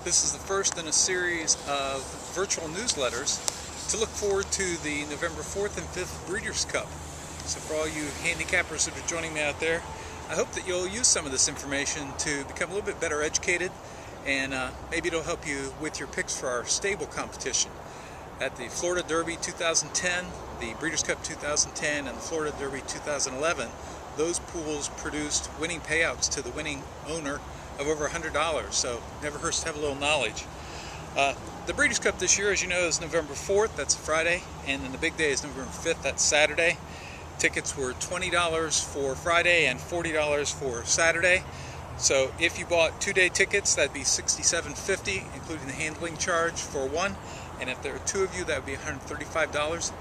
This is the first in a series of virtual newsletters to look forward to the November 4th and 5th Breeders' Cup. So for all you handicappers that are joining me out there, I hope that you'll use some of this information to become a little bit better educated, and maybe it'll help you with your picks for our stable competition. At the Florida Derby 2010, the Breeders' Cup 2010, and the Florida Derby 2011, those pools produced winning payouts to the winning owner of over $100, so never hurts to have a little knowledge. The Breeders' Cup this year, as you know, is November 4th, that's a Friday, and then the big day is November 5th, that's Saturday. Tickets were $20 for Friday and $40 for Saturday. So if you bought two-day tickets, that'd be $67.50, including the handling charge for one. And if there are two of you, that would be $135.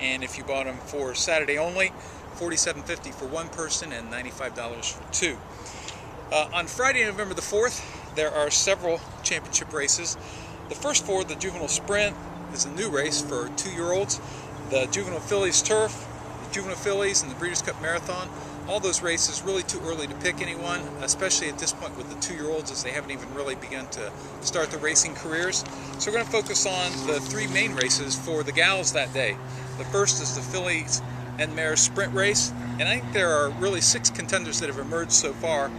And if you bought them for Saturday only, $47.50 for one person and $95 for two. On Friday, November the 4th, there are several championship races. The first four, the Juvenile Sprint, is a new race for 2-year-olds. The Juvenile Fillies Turf, the Juvenile Fillies, and the Breeders' Cup Marathon. All those races, really too early to pick anyone, especially at this point with the 2-year-olds, as they haven't even really begun to start their racing careers. So we're going to focus on the three main races for the gals that day. The first is the Fillies and Mares Sprint race, and I think there are really 6 contenders that have emerged so far.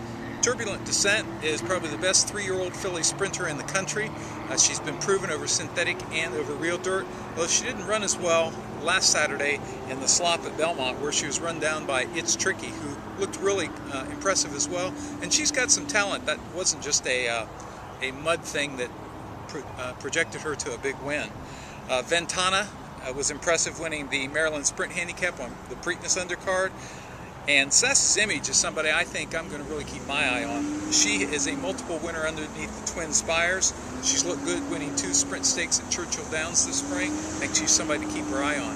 Turbulent Descent is probably the best 3-year-old filly sprinter in the country. She's been proven over synthetic and over real dirt, although she didn't run as well last Saturday in the slop at Belmont, where she was run down by It's Tricky, who looked really impressive as well. And she's got some talent. That wasn't just a mud thing that projected her to a big win. Ventana was impressive, winning the Maryland Sprint Handicap on the Preakness undercard. And Seth's Image is somebody I think I'm going to really keep my eye on. She is a multiple winner underneath the Twin Spires. She's looked good winning 2 sprint stakes at Churchill Downs this spring. I think she's somebody to keep her eye on.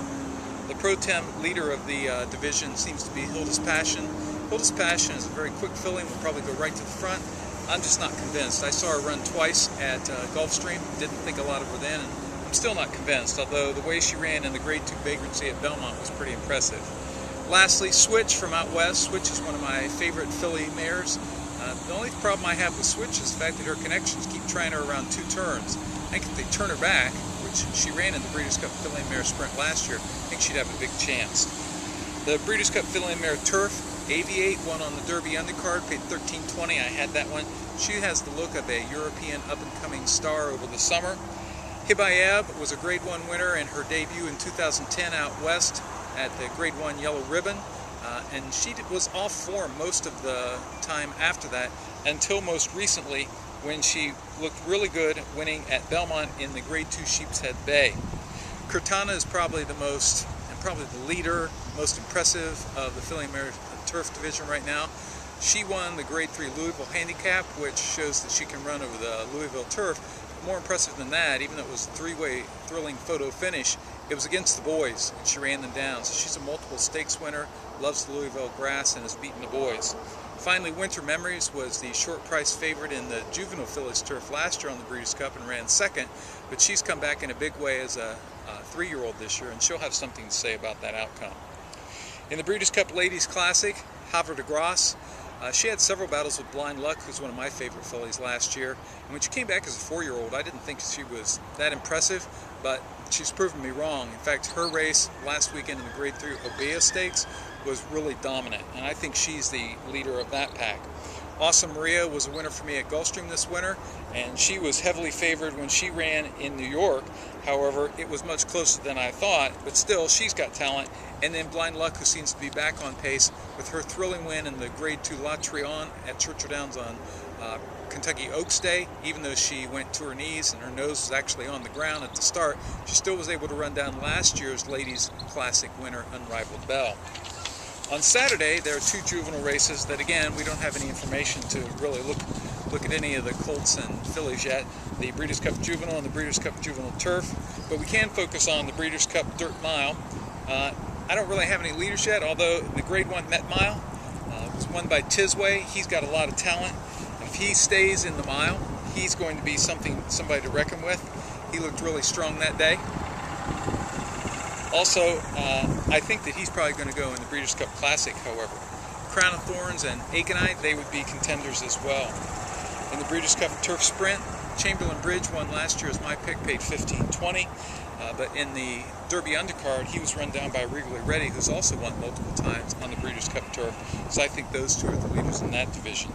The Pro Tem leader of the division seems to be Hilda's Passion. Hilda's Passion is a very quick filly and will probably go right to the front. I'm just not convinced. I saw her run twice at Gulfstream. Didn't think a lot of her then, and I'm still not convinced, although the way she ran in the Grade 2 vagrancy at Belmont was pretty impressive. Lastly, Switch from out west. Switch is one of my favorite filly mares. The only problem I have with Switch is the fact that her connections keep trying her around 2 turns. I think if they turn her back, which she ran in the Breeders' Cup Filly and Mare Sprint last year, I think she'd have a big chance. The Breeders' Cup Filly and Mare Turf, Aviate, won on the Derby undercard, paid $13.20. I had that one. She has the look of a European up-and-coming star over the summer. Hibayeb was a Grade 1 winner in her debut in 2010 out west at the Grade 1 Yellow Ribbon, and she was off form most of the time after that, until most recently when she looked really good winning at Belmont in the Grade 2 Sheepshead Bay. Curtana is probably the most, and probably the leader, most impressive of the Filly and Mare Turf division right now. She won the Grade 3 Louisville Handicap, which shows that she can run over the Louisville turf. More impressive than that, even though it was a 3-way thrilling photo finish, it was against the boys, and she ran them down. So she's a multiple stakes winner, loves the Louisville grass, and has beaten the boys. Finally, Winter Memories was the short price favorite in the Juvenile Fillies Turf last year on the Breeders' Cup and ran second, but she's come back in a big way as a 3-year-old this year, and she'll have something to say about that outcome. In the Breeders' Cup Ladies Classic, Havre de Grace, she had several battles with Blind Luck, who's one of my favorite fillies last year. And when she came back as a 4-year-old, I didn't think she was that impressive, but she's proven me wrong. In fact, her race last weekend in the Grade 3 Obeah Stakes was really dominant, and I think she's the leader of that pack. Awesome Maria was a winner for me at Gulfstream this winter, and she was heavily favored when she ran in New York. However, it was much closer than I thought, but still, she's got talent. And then Blind Luck, who seems to be back on pace with her thrilling win in the Grade 2 La Triomphe at Churchill Downs on Kentucky Oaks Day. Even though she went to her knees and her nose was actually on the ground at the start, she still was able to run down last year's Ladies Classic winner, Unrivaled Belle. On Saturday, there are 2 juvenile races that, again, we don't have any information to really look at any of the colts and fillies yet. The Breeders' Cup Juvenile and the Breeders' Cup Juvenile Turf, but we can focus on the Breeders' Cup Dirt Mile. I don't really have any leaders yet, although the Grade 1 Met Mile was won by Tisway. He's got a lot of talent. If he stays in the mile, he's going to be somebody to reckon with. He looked really strong that day. Also, I think that he's probably going to go in the Breeders' Cup Classic, however. Crown of Thorns and Aconite, they would be contenders as well. In the Breeders' Cup Turf Sprint, Chamberlain Bridge won last year as my pick, paid $15.20. But in the Derby undercard, he was run down by Regally Ready, who's also won multiple times on the Breeders' Cup Turf. So I think those two are the leaders in that division.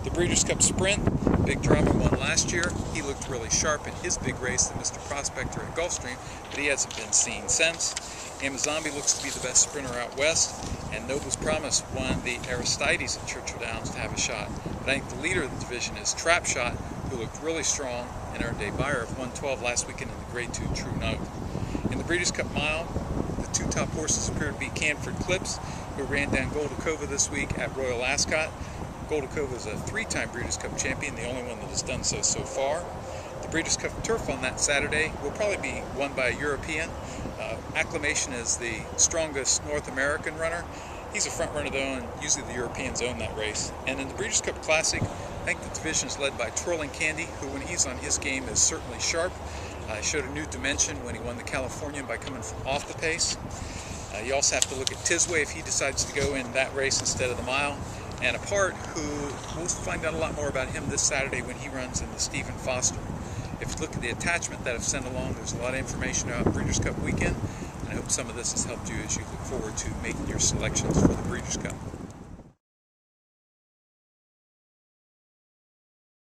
The Breeders' Cup Sprint, Big Drama won last year. He looked really sharp in his big race, the Mr. Prospector at Gulfstream, but he hasn't been seen since. Amazombi looks to be the best sprinter out west, and Noble's Promise won the Aristides at Churchill Downs to have a shot. But I think the leader of the division is Trap Shot, who looked really strong and earned a buyer of 112 last weekend in the Grade 2 True Note. In the Breeders' Cup Mile, the two top horses appear to be Canford Clips, who ran down Goldacova this week at Royal Ascot. Goldacova is a 3-time Breeders' Cup champion, the only one that has done so far. The Breeders' Cup Turf on that Saturday will probably be won by a European. Acclamation is the strongest North American runner. He's a front runner though, and usually the Europeans own that race. And in the Breeders' Cup Classic, I think the division is led by Twirling Candy, who when he's on his game is certainly sharp. Showed a new dimension when he won the Californian by coming from off the pace. You also have to look at Tisway if he decides to go in that race instead of the mile. And Apart, who we'll find out a lot more about him this Saturday when he runs in the Stephen Foster. If you look at the attachment that I've sent along, there's a lot of information about Breeders' Cup weekend, and I hope some of this has helped you as you look forward to making your selections for the Breeders' Cup.